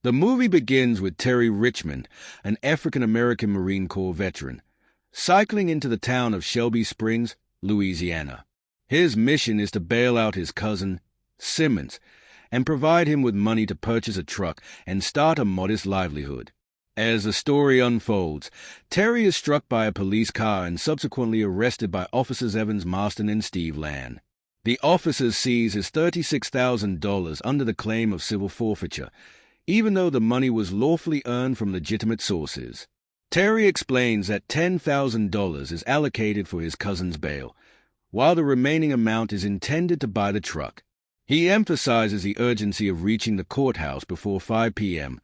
The movie begins with Terry Richmond, an African-American Marine Corps veteran, cycling into the town of Shelby Springs, Louisiana. His mission is to bail out his cousin, Simmons, and provide him with money to purchase a truck and start a modest livelihood. As the story unfolds, Terry is struck by a police car and subsequently arrested by Officers Evans Marston and Steve Lann. The officers seize his $36,000 under the claim of civil forfeiture, even though the money was lawfully earned from legitimate sources. Terry explains that $10,000 is allocated for his cousin's bail, while the remaining amount is intended to buy the truck. He emphasizes the urgency of reaching the courthouse before 5 p.m.,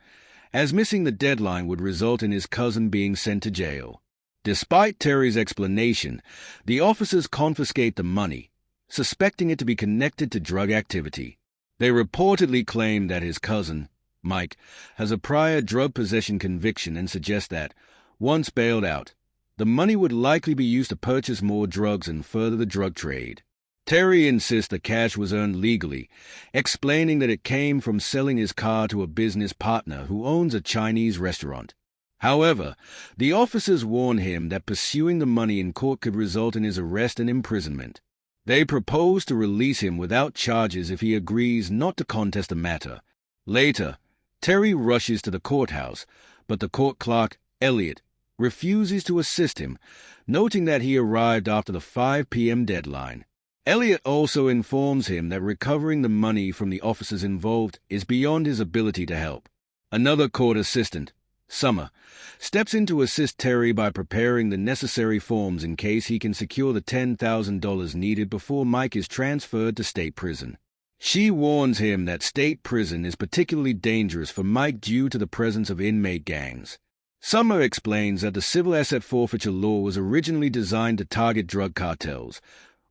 as missing the deadline would result in his cousin being sent to jail. Despite Terry's explanation, the officers confiscate the money, suspecting it to be connected to drug activity. They reportedly claim that his cousin, Mike, has a prior drug possession conviction and suggest that, once bailed out, the money would likely be used to purchase more drugs and further the drug trade. Terry insists the cash was earned legally, explaining that it came from selling his car to a business partner who owns a Chinese restaurant. However, the officers warn him that pursuing the money in court could result in his arrest and imprisonment. They propose to release him without charges if he agrees not to contest the matter. Later, Terry rushes to the courthouse, but the court clerk, Elliot, refuses to assist him, noting that he arrived after the 5 p.m. deadline. Elliot also informs him that recovering the money from the officers involved is beyond his ability to help. Another court assistant, Summer, steps in to assist Terry by preparing the necessary forms in case he can secure the $10,000 needed before Mike is transferred to state prison. She warns him that state prison is particularly dangerous for Mike due to the presence of inmate gangs. Summer explains that the civil asset forfeiture law was originally designed to target drug cartels,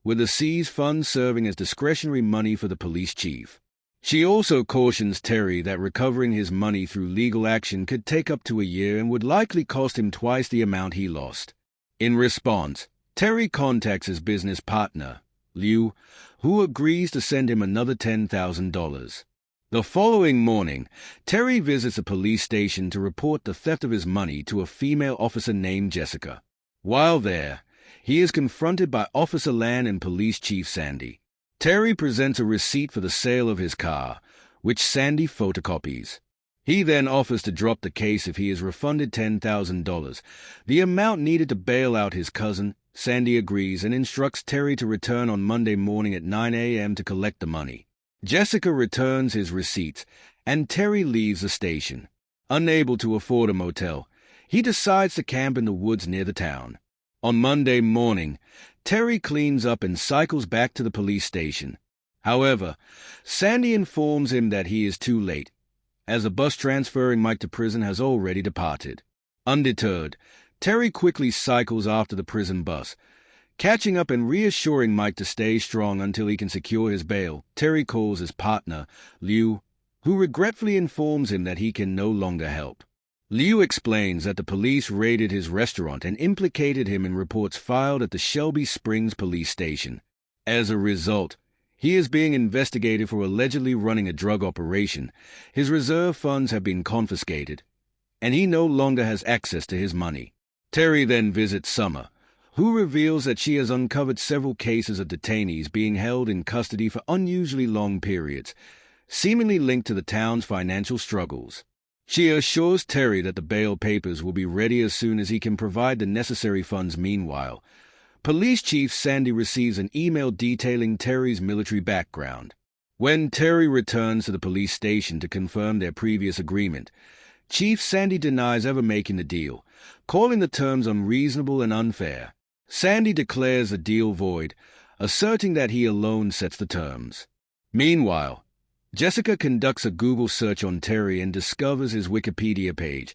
with the seized funds serving as discretionary money for the police chief. She also cautions Terry that recovering his money through legal action could take up to a year and would likely cost him twice the amount he lost. In response, Terry contacts his business partner, Liu, who agrees to send him another $10,000. The following morning, Terry visits a police station to report the theft of his money to a female officer named Jessica. While there, he is confronted by Officer Lann and Police Chief Sandy. Terry presents a receipt for the sale of his car, which Sandy photocopies. He then offers to drop the case if he is refunded $10,000, the amount needed to bail out his cousin. Sandy agrees and instructs Terry to return on Monday morning at 9 a.m. to collect the money. Jessica returns his receipts, and Terry leaves the station. Unable to afford a motel, he decides to camp in the woods near the town. On Monday morning, Terry cleans up and cycles back to the police station. However, Sandy informs him that he is too late, as the bus transferring Mike to prison has already departed. Undeterred, Terry quickly cycles after the prison bus, catching up and reassuring Mike to stay strong until he can secure his bail. Terry calls his partner, Liu, who regretfully informs him that he can no longer help. Liu explains that the police raided his restaurant and implicated him in reports filed at the Shelby Springs police station. As a result, he is being investigated for allegedly running a drug operation. His reserve funds have been confiscated, and he no longer has access to his money. Terry then visits Summer, who reveals that she has uncovered several cases of detainees being held in custody for unusually long periods, seemingly linked to the town's financial struggles. She assures Terry that the bail papers will be ready as soon as he can provide the necessary funds. Meanwhile, Police Chief Sandy receives an email detailing Terry's military background. When Terry returns to the police station to confirm their previous agreement, Chief Sandy denies ever making the deal, calling the terms unreasonable and unfair. Sandy declares the deal void, asserting that he alone sets the terms. Meanwhile, Jessica conducts a Google search on Terry and discovers his Wikipedia page,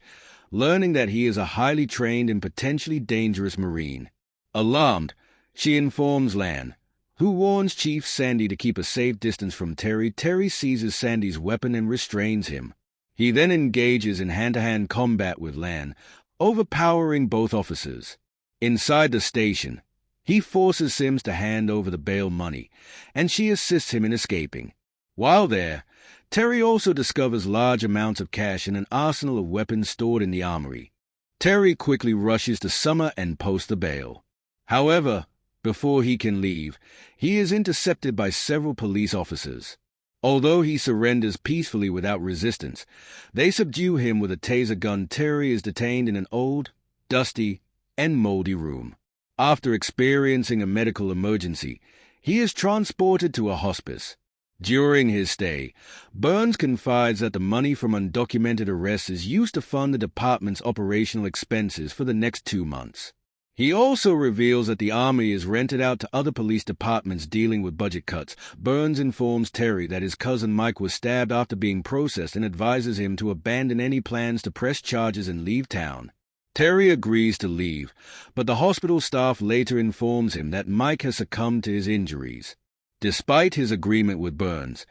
learning that he is a highly trained and potentially dangerous Marine. Alarmed, she informs Lann, who warns Chief Sandy to keep a safe distance from Terry. Terry seizes Sandy's weapon and restrains him. He then engages in hand-to-hand combat with Lann, overpowering both officers. Inside the station, he forces Sims to hand over the bail money, and she assists him in escaping. While there, Terry also discovers large amounts of cash and an arsenal of weapons stored in the armory. Terry quickly rushes to Summer and posts the bail. However, before he can leave, he is intercepted by several police officers. Although he surrenders peacefully without resistance, they subdue him with a taser gun. Terry is detained in an old, dusty, and moldy room. After experiencing a medical emergency, he is transported to a hospice. During his stay, Burns confides that the money from undocumented arrests is used to fund the department's operational expenses for the next 2 months. He also reveals that the army is rented out to other police departments dealing with budget cuts. Burns informs Terry that his cousin Mike was stabbed after being processed and advises him to abandon any plans to press charges and leave town. Terry agrees to leave, but the hospital staff later informs him that Mike has succumbed to his injuries. Despite his agreement with Burns,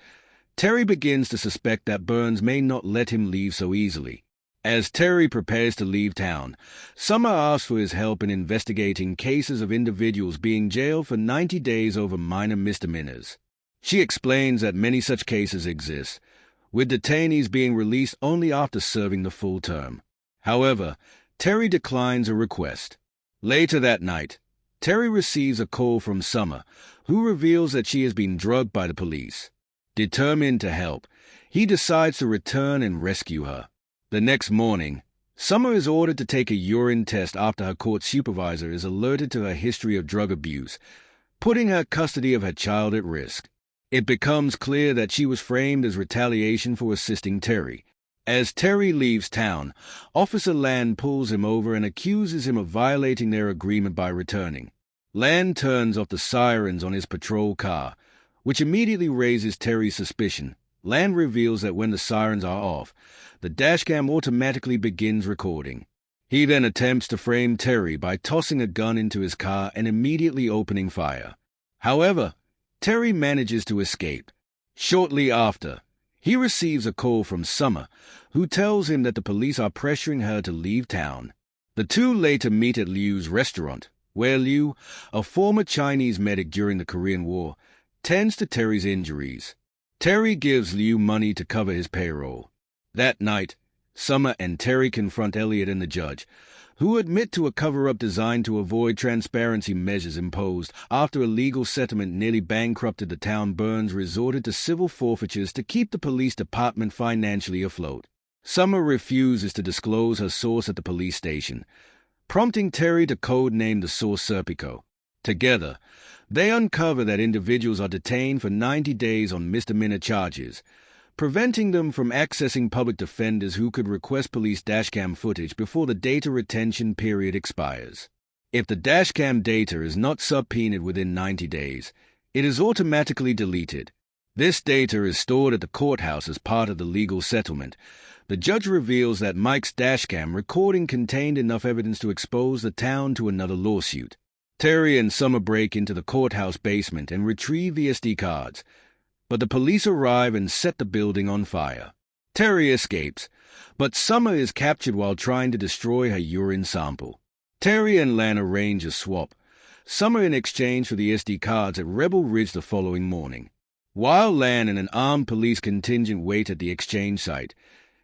Terry begins to suspect that Burns may not let him leave so easily. As Terry prepares to leave town, Summer asks for his help in investigating cases of individuals being jailed for 90 days over minor misdemeanors. She explains that many such cases exist, with detainees being released only after serving the full term. However, Terry declines a request. Later that night, Terry receives a call from Summer, who reveals that she has been drugged by the police. Determined to help, he decides to return and rescue her. The next morning, Summer is ordered to take a urine test after her court supervisor is alerted to her history of drug abuse, putting her custody of her child at risk. It becomes clear that she was framed as retaliation for assisting Terry. As Terry leaves town, Officer Lann pulls him over and accuses him of violating their agreement by returning. Lann turns off the sirens on his patrol car, which immediately raises Terry's suspicion. Lann reveals that when the sirens are off, the dashcam automatically begins recording. He then attempts to frame Terry by tossing a gun into his car and immediately opening fire. However, Terry manages to escape. Shortly after, he receives a call from Summer, who tells him that the police are pressuring her to leave town. The two later meet at Liu's restaurant, where Liu, a former Chinese medic during the Korean War, tends to Terry's injuries. Terry gives Liu money to cover his payroll. That night, Summer and Terry confront Elliot and the judge, who admit to a cover-up designed to avoid transparency measures imposed after a legal settlement nearly bankrupted the town. Burns resorted to civil forfeitures to keep the police department financially afloat. Summer refuses to disclose her source at the police station, prompting Terry to codename the source Serpico. Together, they uncover that individuals are detained for 90 days on misdemeanor charges, preventing them from accessing public defenders who could request police dashcam footage before the data retention period expires. If the dashcam data is not subpoenaed within 90 days, it is automatically deleted. This data is stored at the courthouse as part of the legal settlement. The judge reveals that Mike's dashcam recording contained enough evidence to expose the town to another lawsuit. Terry and Summer break into the courthouse basement and retrieve the SD cards, but the police arrive and set the building on fire. Terry escapes, but Summer is captured while trying to destroy her urine sample. Terry and Lann arrange a swap, Summer in exchange for the SD cards at Rebel Ridge the following morning. While Lann and an armed police contingent wait at the exchange site,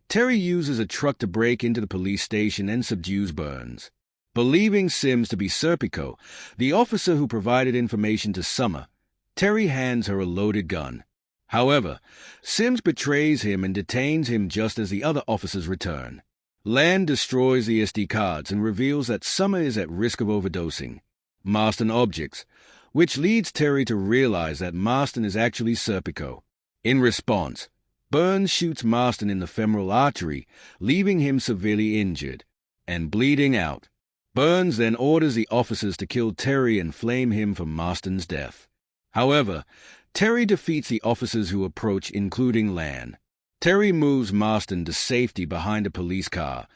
Terry uses a truck to break into the police station and subdues Burns. Believing Sims to be Serpico, the officer who provided information to Summer, Terry hands her a loaded gun. However, Sims betrays him and detains him just as the other officers return. Lann destroys the SD cards and reveals that Summer is at risk of overdosing. Marston objects, which leads Terry to realize that Marston is actually Serpico. In response, Burns shoots Marston in the femoral artery, leaving him severely injured and bleeding out. Burns then orders the officers to kill Terry and flame him for Marston's death. However, Terry defeats the officers who approach, including Lann. Terry moves Marston to safety behind a police car,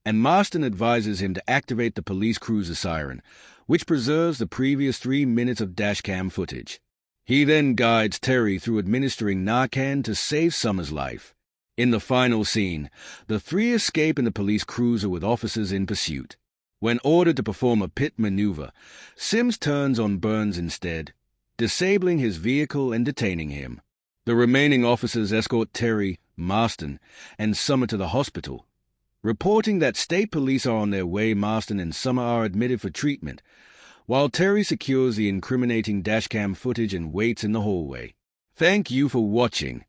and Marston advises him to activate the police cruiser siren, which preserves the previous 3 minutes of dashcam footage. He then guides Terry through administering Narcan to save Summer's life. In the final scene, the three escape in the police cruiser with officers in pursuit. When ordered to perform a pit maneuver, Sims turns on Burns instead, disabling his vehicle and detaining him. The remaining officers escort Terry, Marston, and Summer to the hospital. Reporting that state police are on their way, Marston and Summer are admitted for treatment, while Terry secures the incriminating dashcam footage and waits in the hallway. Thank you for watching.